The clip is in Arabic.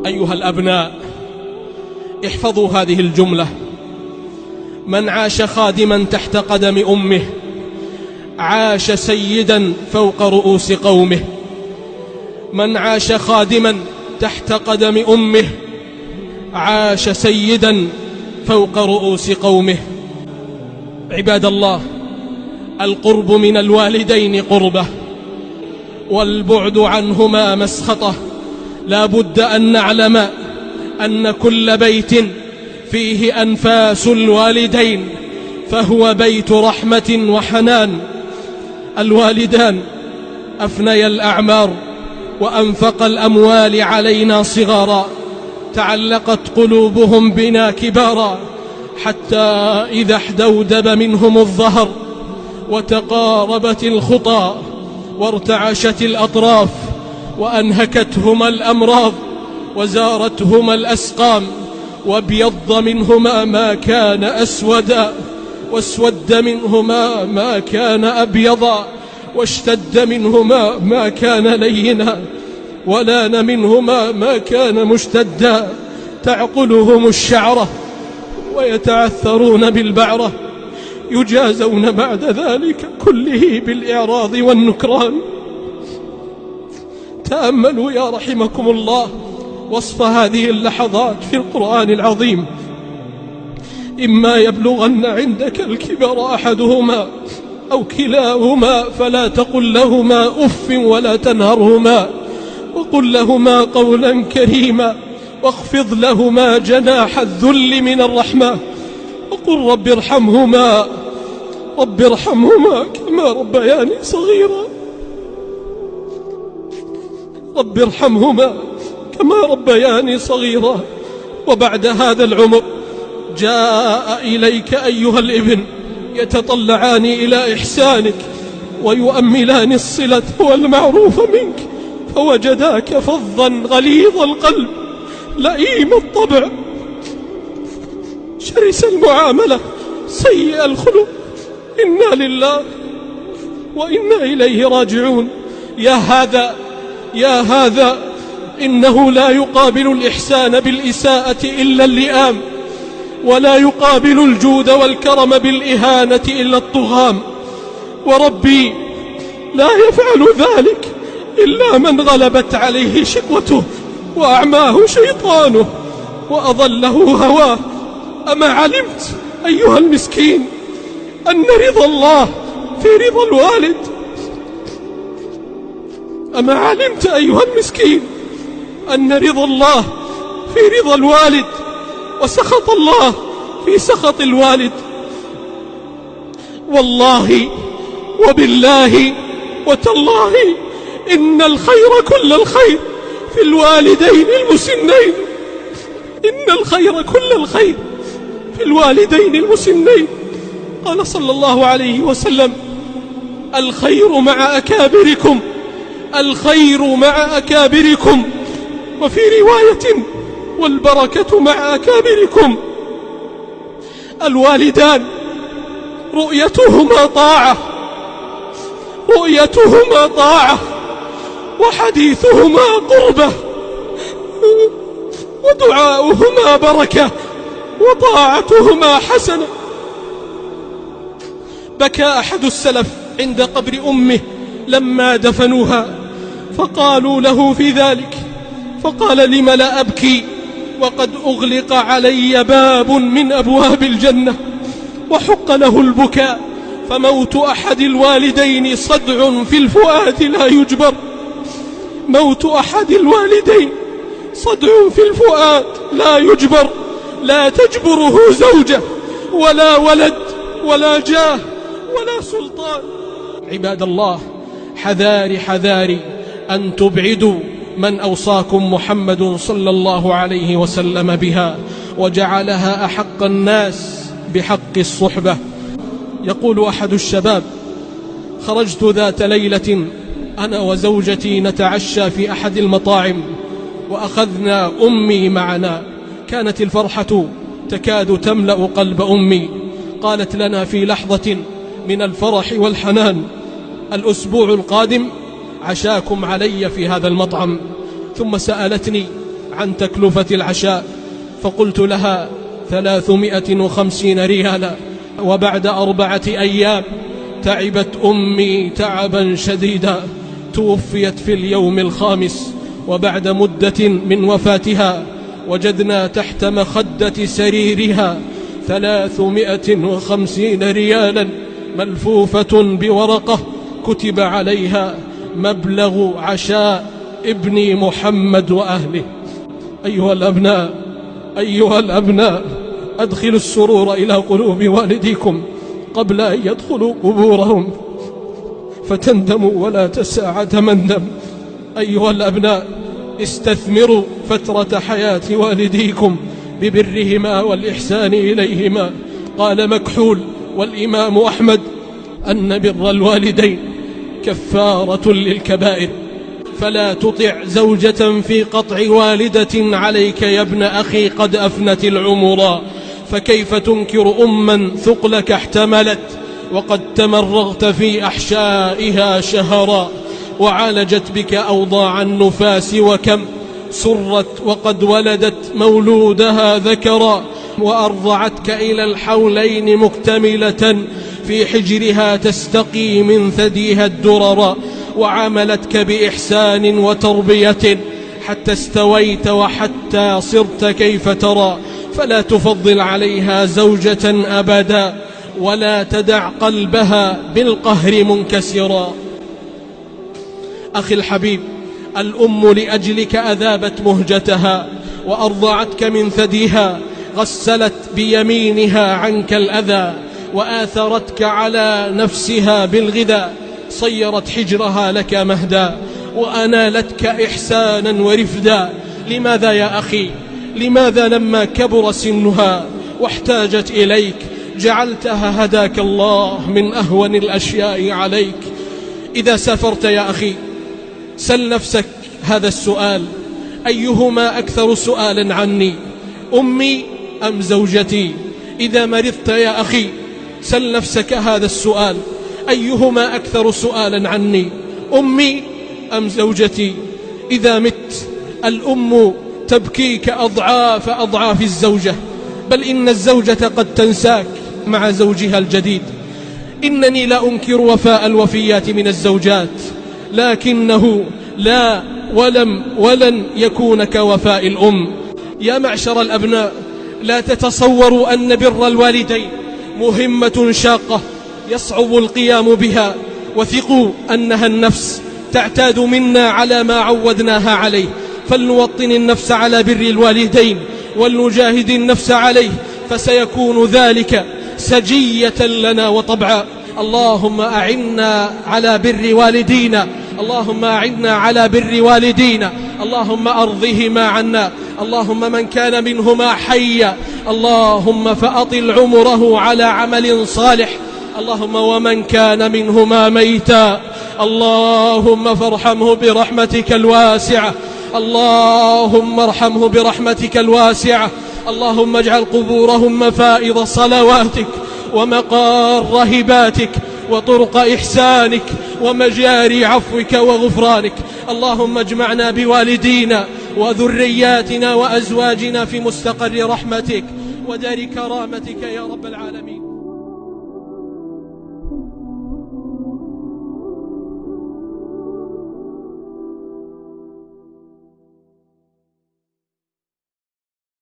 أيها الأبناء، احفظوا هذه الجملة: من عاش خادما تحت قدم أمه عاش سيدا فوق رؤوس قومه. من عاش خادما تحت قدم أمه عاش سيدا فوق رؤوس قومه. عباد الله، القرب من الوالدين قربة، والبعد عنهما مسخطة. لا بد أن نعلم أن كل بيت فيه أنفاس الوالدين فهو بيت رحمة وحنان. الوالدان أفنيا الأعمار وأنفق الأموال علينا صغارا، تعلقت قلوبهم بنا كبارا، حتى إذا احدودب منهم الظهر وتقاربت الخطى وارتعشت الأطراف وأنهكتهما الأمراض وزارتهما الأسقام وابيض منهما ما كان أسودا واسود منهما ما كان أبيضا واشتد منهما ما كان لينا ولان منهما ما كان مشتدا، تعقلهم الشعرة ويتعثرون بالبعرة، يجازون بعد ذلك كله بالإعراض والنكران. تأملوا يا رحمكم الله وصف هذه اللحظات في القرآن العظيم: إما يبلغن عندك الكبر أحدهما أو كلاهما فلا تقل لهما أف ولا تنهرهما وقل لهما قولا كريما واخفض لهما جناح الذل من الرحمة وقل رب ارحمهما كما ربياني صغيرا. رب ارحمهما كما ربياني صغيرا. وبعد هذا العمر جاء إليك أيها الابن يتطلعان إلى إحسانك ويؤملان الصلة والمعروف منك، فوجداك فظا غليظ القلب لئيم الطبع شرس المعاملة سيء الخلق. إنا لله وإنا إليه راجعون. يا هذا إنه لا يقابل الإحسان بالإساءة إلا اللئام، ولا يقابل الجود والكرم بالإهانة إلا الطغام. وربي لا يفعل ذلك إلا من غلبت عليه شقوته وأعماه شيطانه وأضله هواه. أما علمت أيها المسكين أن رضا الله في رضا الوالد؟ أما علمت أيها المسكين أن رضا الله في رضا الوالد وسخط الله في سخط الوالد؟ والله وبالله وتالله إن الخير كل الخير في الوالدين المسنين. إن الخير كل الخير في الوالدين المسنين. قال صلى الله عليه وسلم: الخير مع أكابركم، الخير مع أكابركم. وفي رواية: والبركة مع أكابركم. الوالدان رؤيتهما طاعة وحديثهما قربة ودعاؤهما بركة وطاعتهما حسنة. بكى أحد السلف عند قبر أمه لما دفنوها، فقالوا له في ذلك، فقال: لم لا أبكي وقد أغلق علي باب من أبواب الجنة وحق له البكاء، فموت أحد الوالدين صدع في الفؤاد لا يجبر. موت أحد الوالدين صدع في الفؤاد لا يجبر، لا تجبره زوجة ولا ولد ولا جاه ولا سلطان. عباد الله، حذاري أن تبعدوا من أوصاكم محمد صلى الله عليه وسلم بها وجعلها أحق الناس بحق الصحبة. يقول أحد الشباب: خرجت ذات ليلة أنا وزوجتي نتعشى في أحد المطاعم وأخذنا أمي معنا. كانت الفرحة تكاد تملأ قلب أمي. قالت لنا في لحظة من الفرح والحنان: الأسبوع القادم عشاكم علي في هذا المطعم. ثم سألتني عن تكلفة العشاء، فقلت لها 350 ريالا. وبعد 4 أيام تعبت أمي تعبا شديدا، توفيت في اليوم 5. وبعد مدة من وفاتها وجدنا تحت مخدة سريرها 350 ريالا ملفوفة بورقة كتب عليها مبلغ عشاء ابني محمد وأهله. أيها الأبناء أدخلوا السرور إلى قلوب والديكم قبل أن يدخلوا قبورهم فتندموا ولا تساعة مندم. أيها الأبناء استثمروا فترة حياة والديكم ببرهما والإحسان إليهما. قال مكحول والإمام أحمد أن بر الوالدين كفارة للكبائر. فلا تطع زوجة في قطع والدة عليك يا ابن أخي قد أفنت العمر. فكيف تنكر أما ثقلك احتملت وقد تمرغت في أحشائها شهرا. وعالجت بك أوضاع النفاس وكم سرت وقد ولدت مولودها ذكرا. وأرضعتك إلى الحولين مكتملة في حجرها تستقي من ثديها الدررا. وعاملتك بإحسان وتربية حتى استويت وحتى صرت كيف ترى. فلا تفضل عليها زوجة أبدا ولا تدع قلبها بالقهر منكسرا. أخي الحبيب، الأم لأجلك أذابت مهجتها وأرضعتك من ثديها، غسلت بيمينها عنك الأذى وآثرتك على نفسها بالغذاء، صيرت حجرها لك مهدا وأنالتك إحسانا ورفدا. لماذا يا أخي؟ لماذا لما كبر سنها واحتاجت إليك جعلتها هداك الله من أهون الأشياء عليك؟ إذا سافرت يا أخي سل نفسك هذا السؤال: أيهما أكثر سؤالا عني، أمي أم زوجتي؟ إذا مرضت يا أخي سل نفسك هذا السؤال: أيهما أكثر سؤالا عني، أمي أم زوجتي؟ إذا مت الأم تبكيك أضعاف أضعاف الزوجة، بل إن الزوجة قد تنساك مع زوجها الجديد. إنني لا أنكر وفاء الوفيات من الزوجات، لكنه لا ولن يكون كوفاء الأم. يا معشر الأبناء، لا تتصوروا أن بر الوالدين مهمة شاقة يصعب القيام بها، وثقوا أنها النفس تعتاد منا على ما عودناها عليه. فلنوطن النفس على بر الوالدين ولنجاهد النفس عليه، فسيكون ذلك سجية لنا وطبعا. اللهم أعنا على بر والدينا، اللهم أعنا على بر والدينا، اللهم أرضهما عنا، اللهم من كان منهما حيا اللهم فأطل عمره على عمل صالح، اللهم ومن كان منهما ميتا اللهم فارحمه برحمتك الواسعة، اللهم ارحمه برحمتك الواسعة. اللهم اجعل قبورهم مفائض صلواتك ومقار هباتك وطرق إحسانك ومجاري عفوك وغفرانك. اللهم اجمعنا بوالدينا وذرياتنا وأزواجنا في مستقر رحمتك ودار كرامتك يا رب العالمين.